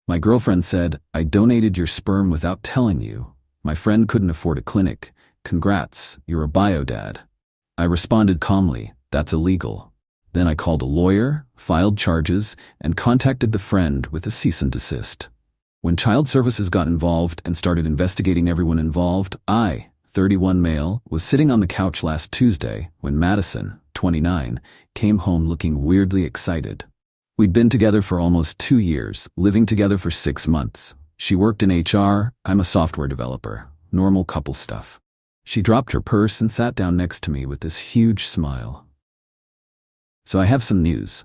My girlfriend said, I donated your sperm without telling you. My friend couldn't afford a clinic. Congrats, you're a bio-dad. I responded calmly, that's illegal. Then I called a lawyer, filed charges, and contacted the friend with a cease and desist. When Child Services got involved and started investigating everyone involved, I, 31 male, was sitting on the couch last Tuesday when Madison, 29, came home looking weirdly excited. We'd been together for almost 2 years, living together for 6 months. She worked in HR, I'm a software developer. Normal couple stuff. She dropped her purse and sat down next to me with this huge smile. So I have some news.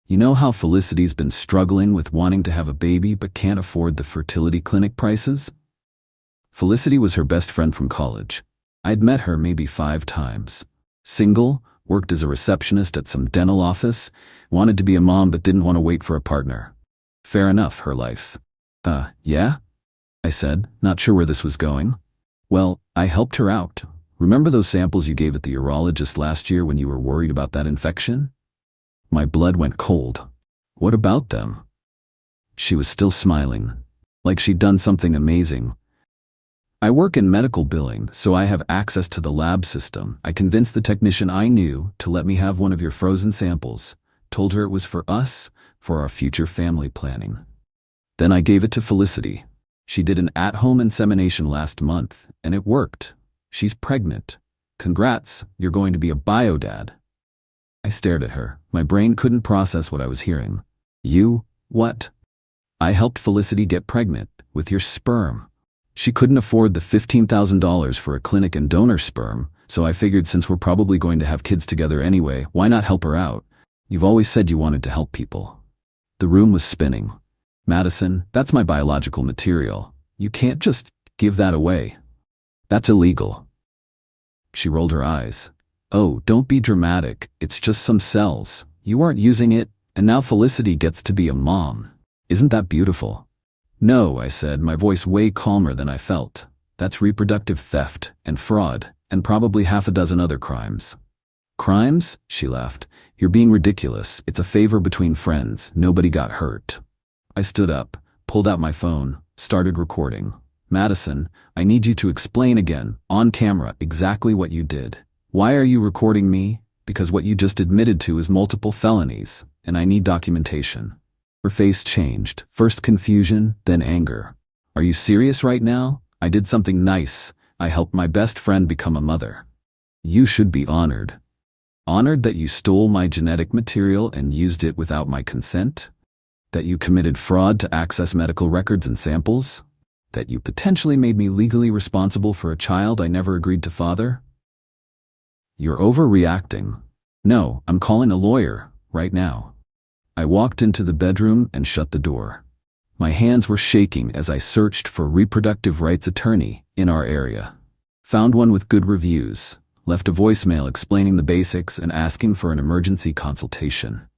You know how Felicity's been struggling with wanting to have a baby but can't afford the fertility clinic prices? Felicity was her best friend from college. I'd met her maybe 5 times. Single, worked as a receptionist at some dental office, wanted to be a mom but didn't want to wait for a partner. Fair enough, her life. Yeah? I said, not sure where this was going. Well, I helped her out. Remember those samples you gave at the urologist last year when you were worried about that infection? My blood went cold. What about them? She was still smiling, like she'd done something amazing. I work in medical billing, so I have access to the lab system. I convinced the technician I knew to let me have one of your frozen samples, told her it was for us, for our future family planning. Then I gave it to Felicity. She did an at-home insemination last month, and it worked. She's pregnant. Congrats, you're going to be a bio-dad. I stared at her. My brain couldn't process what I was hearing. You? What? I helped Felicity get pregnant, with your sperm. She couldn't afford the $15,000 for a clinic and donor sperm, so I figured since we're probably going to have kids together anyway, why not help her out? You've always said you wanted to help people. The room was spinning. Madison, that's my biological material. You can't just give that away. That's illegal. She rolled her eyes. Oh, don't be dramatic. It's just some cells. You aren't using it, and now Felicity gets to be a mom. Isn't that beautiful? No, I said, my voice way calmer than I felt. That's reproductive theft and fraud, and probably half a dozen other crimes. Crimes? She laughed. You're being ridiculous. It's a favor between friends. Nobody got hurt. I stood up, pulled out my phone, started recording. Madison, I need you to explain again, on camera, exactly what you did. Why are you recording me? Because what you just admitted to is multiple felonies, and I need documentation. Her face changed, first confusion, then anger. Are you serious right now? I did something nice. I helped my best friend become a mother. You should be honored. Honored that you stole my genetic material and used it without my consent? That you committed fraud to access medical records and samples? That you potentially made me legally responsible for a child I never agreed to father? You're overreacting. No, I'm calling a lawyer, right now. I walked into the bedroom and shut the door. My hands were shaking as I searched for a reproductive rights attorney in our area. Found one with good reviews, left a voicemail explaining the basics and asking for an emergency consultation.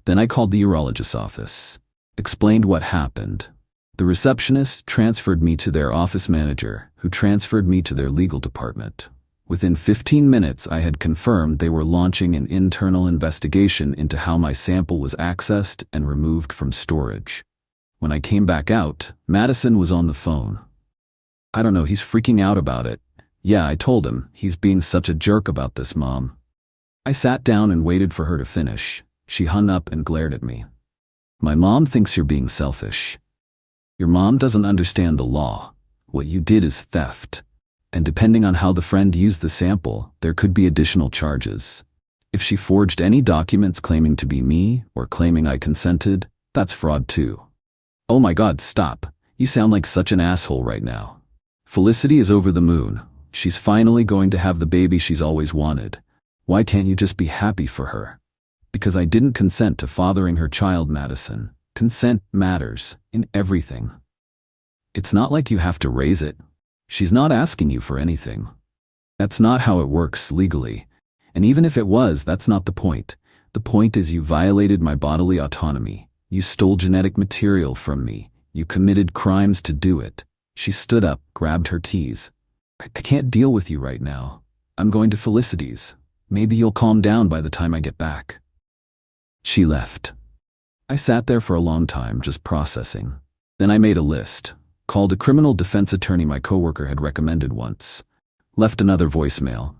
Then I called the urologist's office, explained what happened. The receptionist transferred me to their office manager, who transferred me to their legal department. Within 15 minutes, I had confirmed they were launching an internal investigation into how my sample was accessed and removed from storage. When I came back out, Madison was on the phone. I don't know, he's freaking out about it. Yeah, I told him, he's being such a jerk about this, Mom. I sat down and waited for her to finish. She hung up and glared at me. My mom thinks you're being selfish. Your mom doesn't understand the law. What you did is theft. And depending on how the friend used the sample, there could be additional charges. If she forged any documents claiming to be me or claiming I consented, that's fraud too. Oh my God, stop. You sound like such an asshole right now. Felicity is over the moon. She's finally going to have the baby she's always wanted. Why can't you just be happy for her? Because I didn't consent to fathering her child, Madison. Consent matters in everything. It's not like you have to raise it. She's not asking you for anything. That's not how it works legally. And even if it was, that's not the point. The point is you violated my bodily autonomy. You stole genetic material from me. You committed crimes to do it. She stood up, grabbed her keys. I can't deal with you right now. I'm going to Felicity's. Maybe you'll calm down by the time I get back. She left. I sat there for a long time, just processing. Then I made a list, called a criminal defense attorney my coworker had recommended once, left another voicemail,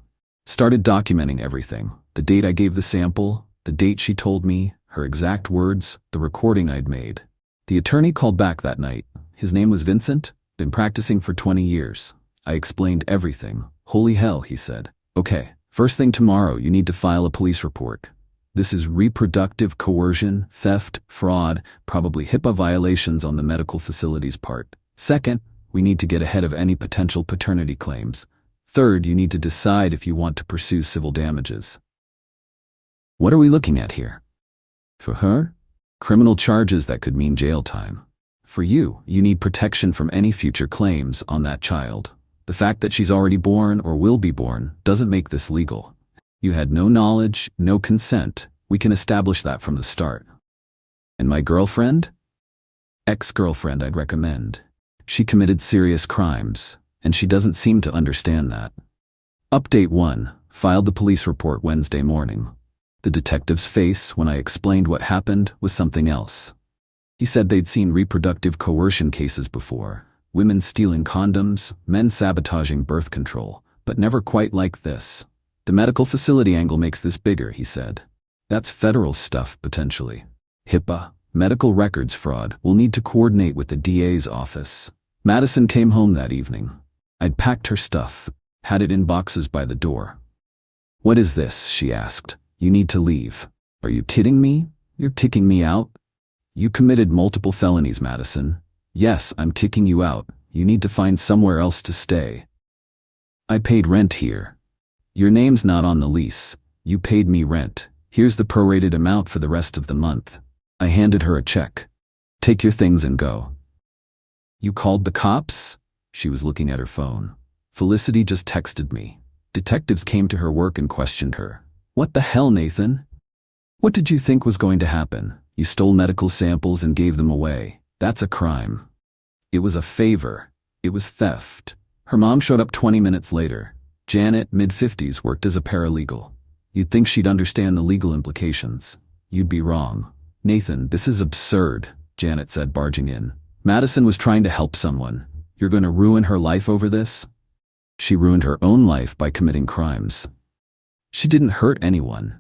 started documenting everything, the date I gave the sample, the date she told me, her exact words, the recording I'd made. The attorney called back that night. His name was Vincent, been practicing for 20 years. I explained everything. Holy hell, he said. Okay, first thing tomorrow, you need to file a police report. This is reproductive coercion, theft, fraud, probably HIPAA violations on the medical facility's part. Second, we need to get ahead of any potential paternity claims. Third, you need to decide if you want to pursue civil damages. What are we looking at here? For her, criminal charges that could mean jail time. For you, you need protection from any future claims on that child. The fact that she's already born or will be born doesn't make this legal. You had no knowledge, no consent. We can establish that from the start. And my girlfriend? Ex-girlfriend, I'd recommend. She committed serious crimes, and she doesn't seem to understand that. Update 1. Filed the police report Wednesday morning. The detective's face, when I explained what happened, was something else. He said they'd seen reproductive coercion cases before. Women stealing condoms, men sabotaging birth control, but never quite like this. The medical facility angle makes this bigger, he said. That's federal stuff, potentially. HIPAA, medical records fraud, will need to coordinate with the DA's office. Madison came home that evening. I'd packed her stuff, had it in boxes by the door. What is this? She asked. You need to leave. Are you kidding me? You're kicking me out? You committed multiple felonies, Madison. Yes, I'm kicking you out. You need to find somewhere else to stay. I paid rent here. Your name's not on the lease. You paid me rent. Here's the prorated amount for the rest of the month. I handed her a check. Take your things and go. You called the cops? She was looking at her phone. Felicity just texted me. Detectives came to her work and questioned her. What the hell, Nathan? What did you think was going to happen? You stole medical samples and gave them away. That's a crime. It was a favor. It was theft. Her mom showed up 20 minutes later. Janet, mid-50s, worked as a paralegal. You'd think she'd understand the legal implications. You'd be wrong. Nathan, this is absurd, Janet said, barging in. Madison was trying to help someone. You're going to ruin her life over this? She ruined her own life by committing crimes. She didn't hurt anyone.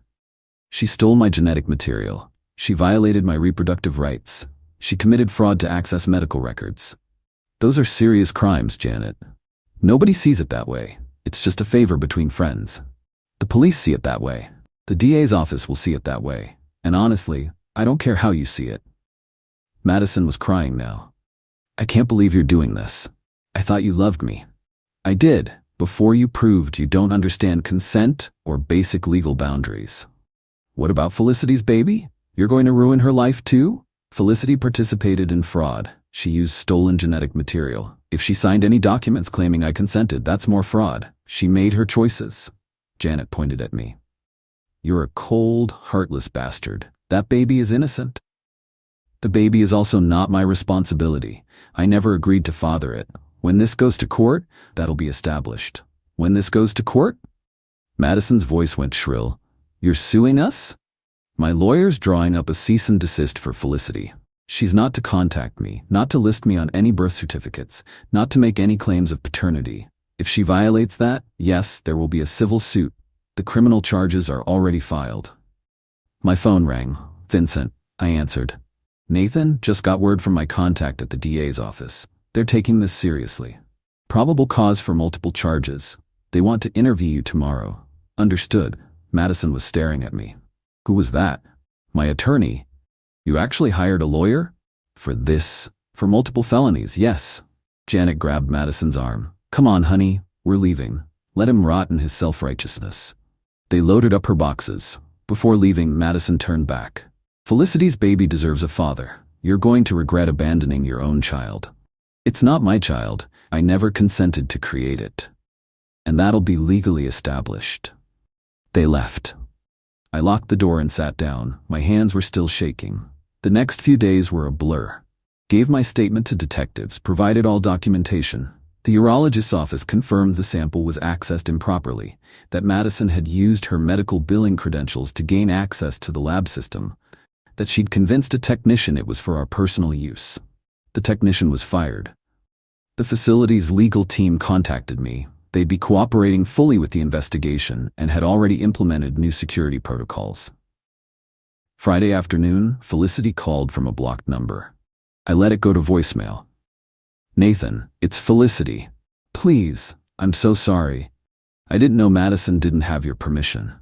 She stole my genetic material. She violated my reproductive rights. She committed fraud to access medical records. Those are serious crimes, Janet. Nobody sees it that way. It's just a favor between friends. The police see it that way. The DA's office will see it that way. And honestly, I don't care how you see it. Madison was crying now. I can't believe you're doing this. I thought you loved me. I did, before you proved you don't understand consent or basic legal boundaries. What about Felicity's baby? You're going to ruin her life too? Felicity participated in fraud. She used stolen genetic material. If she signed any documents claiming I consented, that's more fraud. She made her choices. Janet pointed at me. You're a cold, heartless bastard. That baby is innocent. The baby is also not my responsibility. I never agreed to father it. When this goes to court, that'll be established. When this goes to court? Madison's voice went shrill. You're suing us? My lawyer's drawing up a cease and desist for Felicity. She's not to contact me, not to list me on any birth certificates, not to make any claims of paternity. If she violates that, yes, there will be a civil suit. The criminal charges are already filed. My phone rang. Vincent, I answered. Nathan, just got word from my contact at the DA's office. They're taking this seriously. Probable cause for multiple charges. They want to interview you tomorrow. Understood. Madison was staring at me. Who was that? My attorney. You actually hired a lawyer? For this? For multiple felonies, yes. Janet grabbed Madison's arm. Come on, honey, we're leaving. Let him rot in his self-righteousness. They loaded up her boxes. Before leaving, Madison turned back. Felicity's baby deserves a father. You're going to regret abandoning your own child. It's not my child. I never consented to create it. And that'll be legally established. They left. I locked the door and sat down. My hands were still shaking. The next few days were a blur. Gave my statement to detectives, provided all documentation. The urologist's office confirmed the sample was accessed improperly, that Madison had used her medical billing credentials to gain access to the lab system, that she'd convinced a technician it was for our personal use. The technician was fired. The facility's legal team contacted me. They'd be cooperating fully with the investigation and had already implemented new security protocols. Friday afternoon, Felicity called from a blocked number. I let it go to voicemail. "Nathan, it's Felicity. Please, I'm so sorry. I didn't know Madison didn't have your permission.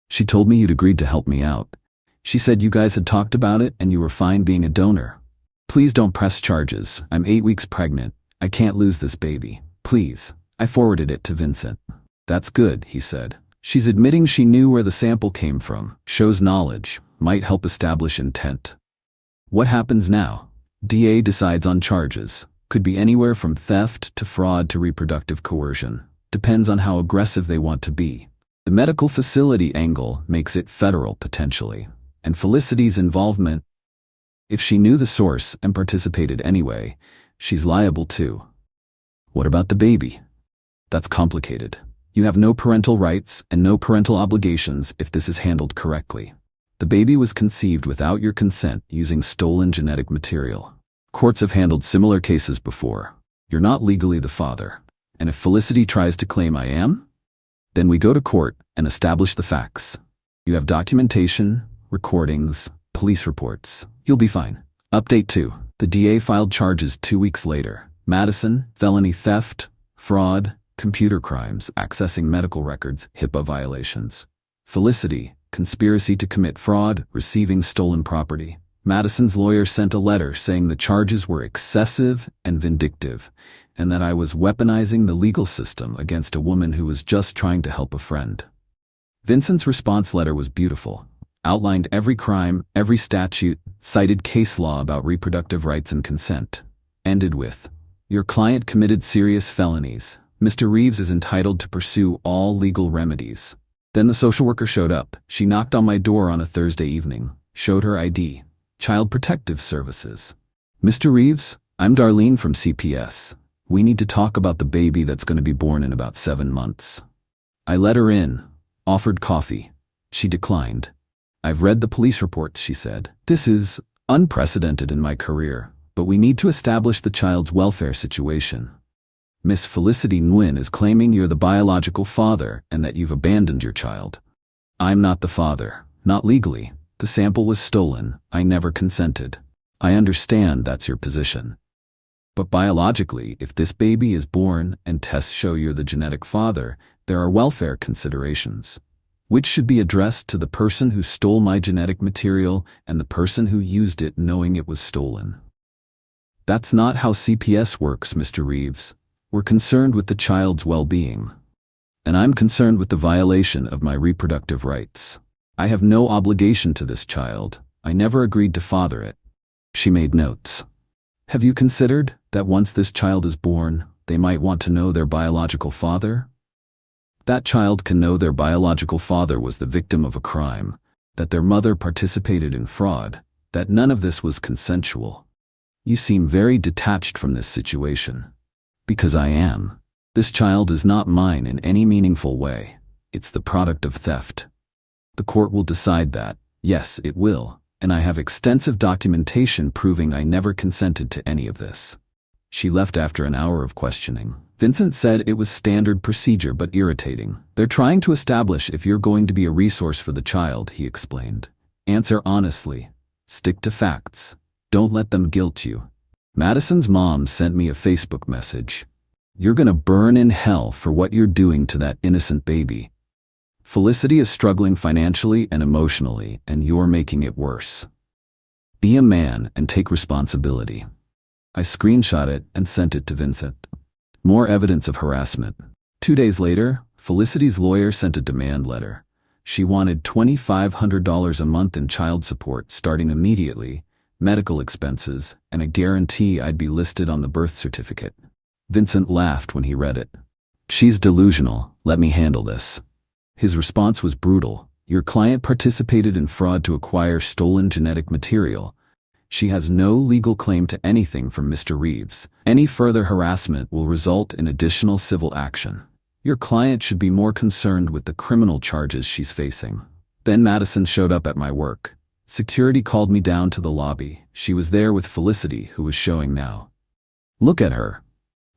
She told me you'd agreed to help me out. She said you guys had talked about it and you were fine being a donor. Please don't press charges. I'm 8 weeks pregnant. I can't lose this baby. Please." I forwarded it to Vincent. "That's good," he said. "She's admitting she knew where the sample came from. Shows knowledge. Might help establish intent." What happens now? DA decides on charges. Could be anywhere from theft to fraud to reproductive coercion. Depends on how aggressive they want to be. The medical facility angle makes it federal potentially. And Felicity's involvement, if she knew the source and participated anyway, she's liable too. What about the baby? That's complicated. You have no parental rights and no parental obligations if this is handled correctly. The baby was conceived without your consent using stolen genetic material. Courts have handled similar cases before. You're not legally the father. And if Felicity tries to claim I am, then we go to court and establish the facts. You have documentation, recordings, police reports. You'll be fine. Update 2. The DA filed charges 2 weeks later. Madison, felony theft, fraud, computer crimes, accessing medical records, HIPAA violations. Felicity, conspiracy to commit fraud, receiving stolen property. Madison's lawyer sent a letter saying the charges were excessive and vindictive, and that I was weaponizing the legal system against a woman who was just trying to help a friend. Vincent's response letter was beautiful. Outlined every crime, every statute, cited case law about reproductive rights and consent. Ended with, "Your client committed serious felonies. Mr. Reeves is entitled to pursue all legal remedies." Then the social worker showed up. She knocked on my door on a Thursday evening, showed her ID, Child Protective Services. "Mr. Reeves, I'm Darlene from CPS. We need to talk about the baby that's going to be born in about 7 months." I let her in, offered coffee. She declined. "I've read the police reports," she said. "This is unprecedented in my career, but we need to establish the child's welfare situation. Miss Felicity Nguyen is claiming you're the biological father and that you've abandoned your child. I'm not the father, not legally. The sample was stolen. I never consented. I understand that's your position. But biologically, if this baby is born and tests show you're the genetic father, there are welfare considerations, which should be addressed to the person who stole my genetic material and the person who used it knowing it was stolen. That's not how CPS works, Mr. Reeves. We're concerned with the child's well-being. And I'm concerned with the violation of my reproductive rights. I have no obligation to this child. I never agreed to father it." She made notes. "Have you considered that once this child is born, they might want to know their biological father? That child can know their biological father was the victim of a crime, that their mother participated in fraud, that none of this was consensual. You seem very detached from this situation." "Because I am. This child is not mine in any meaningful way. It's the product of theft. The court will decide that. Yes, it will, and I have extensive documentation proving I never consented to any of this." She left after an hour of questioning. Vincent said it was standard procedure but irritating. "They're trying to establish if you're going to be a resource for the child," he explained. "Answer honestly. Stick to facts. Don't let them guilt you." Madison's mom sent me a Facebook message. "You're gonna burn in hell for what you're doing to that innocent baby. Felicity is struggling financially and emotionally, and you're making it worse. Be a man and take responsibility." I screenshot it and sent it to Vincent. More evidence of harassment. 2 days later, Felicity's lawyer sent a demand letter. She wanted $2,500 a month in child support starting immediately, medical expenses, and a guarantee I'd be listed on the birth certificate. Vincent laughed when he read it. "She's delusional. Let me handle this." His response was brutal. "Your client participated in fraud to acquire stolen genetic material. She has no legal claim to anything from Mr. Reeves. Any further harassment will result in additional civil action. Your client should be more concerned with the criminal charges she's facing." Then Madison showed up at my work. Security called me down to the lobby. She was there with Felicity, who was showing now. "Look at her,"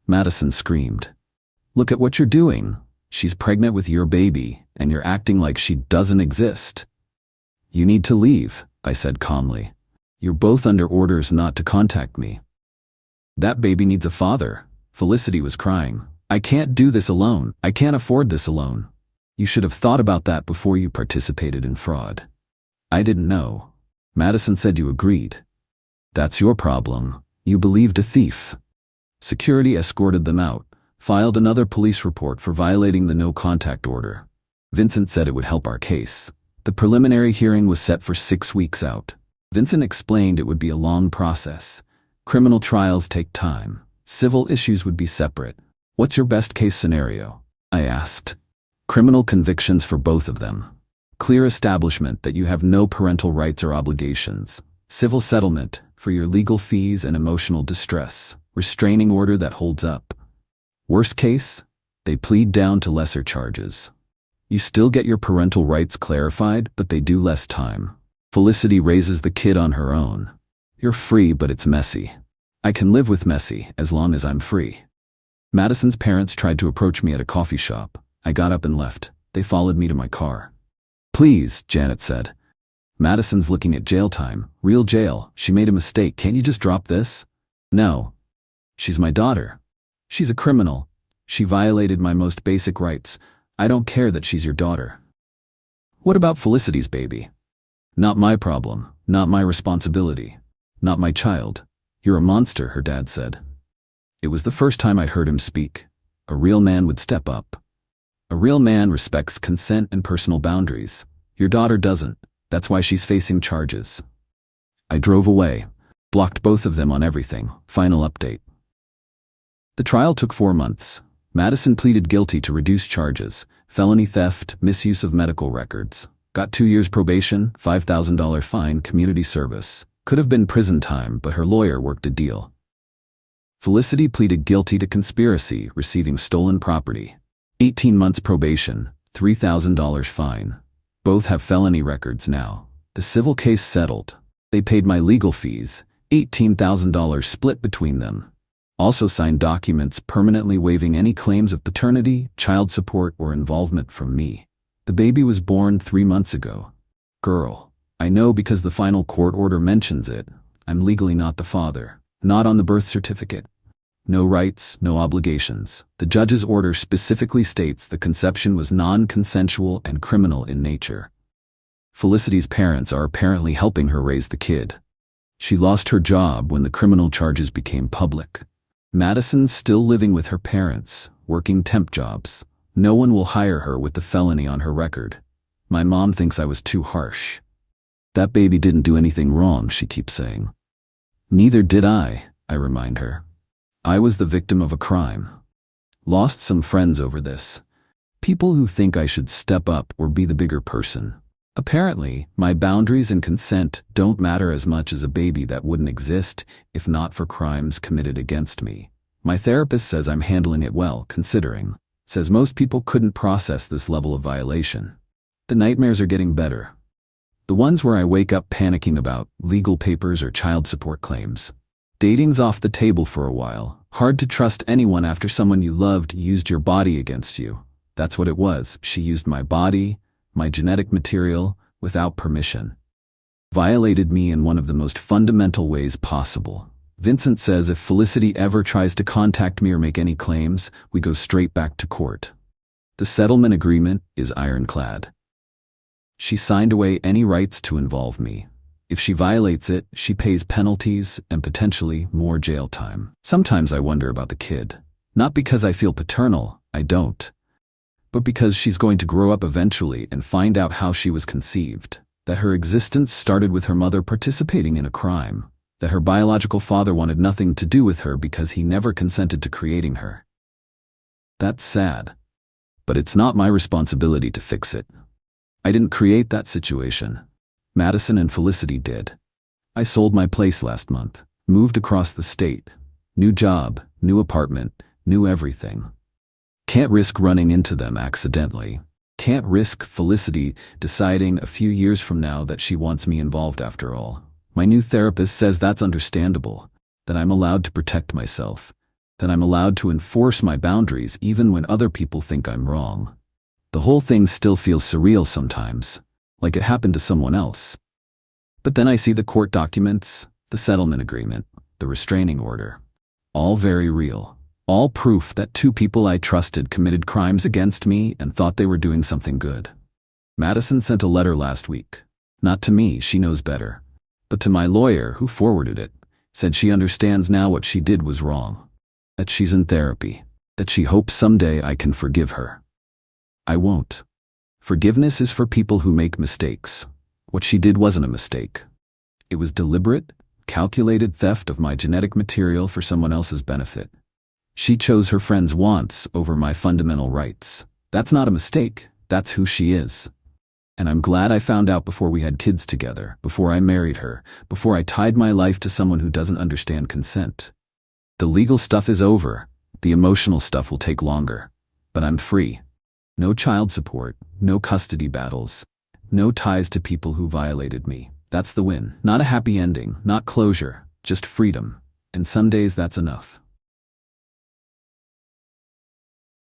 Madison screamed. "Look at what you're doing. She's pregnant with your baby, and you're acting like she doesn't exist." "You need to leave," I said calmly. "You're both under orders not to contact me." "That baby needs a father," Felicity was crying. "I can't do this alone. I can't afford this alone. You should have thought about that before you participated in fraud." "I didn't know. Madison said you agreed." "That's your problem. You believed a thief." Security escorted them out, filed another police report for violating the no-contact order. Vincent said it would help our case. The preliminary hearing was set for 6 weeks out. Vincent explained it would be a long process. Criminal trials take time. Civil issues would be separate. "What's your best-case scenario?" I asked. "Criminal convictions for both of them. Clear establishment that you have no parental rights or obligations. Civil settlement for your legal fees and emotional distress. Restraining order that holds up. Worst case, they plead down to lesser charges. You still get your parental rights clarified, but they do less time. Felicity raises the kid on her own. You're free, but it's messy. I can live with messy as long as I'm free." Madison's parents tried to approach me at a coffee shop. I got up and left. They followed me to my car. "Please," Janet said. "Madison's looking at jail time. Real jail. She made a mistake. Can't you just drop this?" "No. She's my daughter. She's a criminal. She violated my most basic rights. I don't care that she's your daughter." "What about Felicity's baby?" "Not my problem. Not my responsibility. Not my child." "You're a monster," her dad said. It was the first time I'd heard him speak. A real man would step up. A real man respects consent and personal boundaries. Your daughter doesn't. That's why she's facing charges. I drove away, blocked both of them on everything. Final update. The trial took 4 months. Madison pleaded guilty to reduced charges, felony theft, misuse of medical records. Got 2 years probation, $5,000 fine, community service. Could have been prison time, but her lawyer worked a deal. Felicity pleaded guilty to conspiracy, receiving stolen property. 18 months probation, $3,000 fine. Both have felony records now. The civil case settled. They paid my legal fees, $18,000 split between them. Also signed documents permanently waiving any claims of paternity, child support, or involvement from me. The baby was born 3 months ago. Girl. I know because the final court order mentions it. I'm legally not the father. Not on the birth certificate. No rights, no obligations. The judge's order specifically states the conception was non-consensual and criminal in nature. Felicity's parents are apparently helping her raise the kid. She lost her job when the criminal charges became public. Madison's still living with her parents, working temp jobs. No one will hire her with the felony on her record. My mom thinks I was too harsh. That baby didn't do anything wrong, she keeps saying. Neither did I remind her. I was the victim of a crime. Lost some friends over this. People who think I should step up or be the bigger person. Apparently, my boundaries and consent don't matter as much as a baby that wouldn't exist if not for crimes committed against me. My therapist says I'm handling it well, considering. Says most people couldn't process this level of violation. The nightmares are getting better. The ones where I wake up panicking about legal papers or child support claims. Dating's off the table for a while. Hard to trust anyone after someone you loved used your body against you. That's what it was. She used my body, my genetic material, without permission. Violated me in one of the most fundamental ways possible. Vincent says if Felicity ever tries to contact me or make any claims, we go straight back to court. The settlement agreement is ironclad. She signed away any rights to involve me. If she violates it, she pays penalties and potentially more jail time. Sometimes I wonder about the kid. Not because I feel paternal, I don't. But because she's going to grow up eventually and find out how she was conceived. That her existence started with her mother participating in a crime. That her biological father wanted nothing to do with her because he never consented to creating her. That's sad. But it's not my responsibility to fix it. I didn't create that situation. Madison and Felicity did. I sold my place last month, moved across the state. New job, new apartment, new everything. Can't risk running into them accidentally. can't risk Felicity deciding a few years from now that she wants me involved after all. My new therapist says that's understandable, that I'm allowed to protect myself, that I'm allowed to enforce my boundaries even when other people think I'm wrong. The whole thing still feels surreal sometimes, like it happened to someone else. But then I see the court documents, the settlement agreement, the restraining order. All very real. All proof that two people I trusted committed crimes against me and thought they were doing something good. Madison sent a letter last week. Not to me, she knows better, but to my lawyer who forwarded it, said she understands now what she did was wrong, that she's in therapy, that she hopes someday I can forgive her. I won't. Forgiveness is for people who make mistakes. What she did wasn't a mistake. It was deliberate, calculated theft of my genetic material for someone else's benefit. She chose her friend's wants over my fundamental rights. That's not a mistake, that's who she is. And I'm glad I found out before we had kids together, before I married her, before I tied my life to someone who doesn't understand consent. The legal stuff is over, the emotional stuff will take longer. But I'm free. No child support, no custody battles, no ties to people who violated me. That's the win. Not a happy ending, not closure, just freedom. And some days that's enough.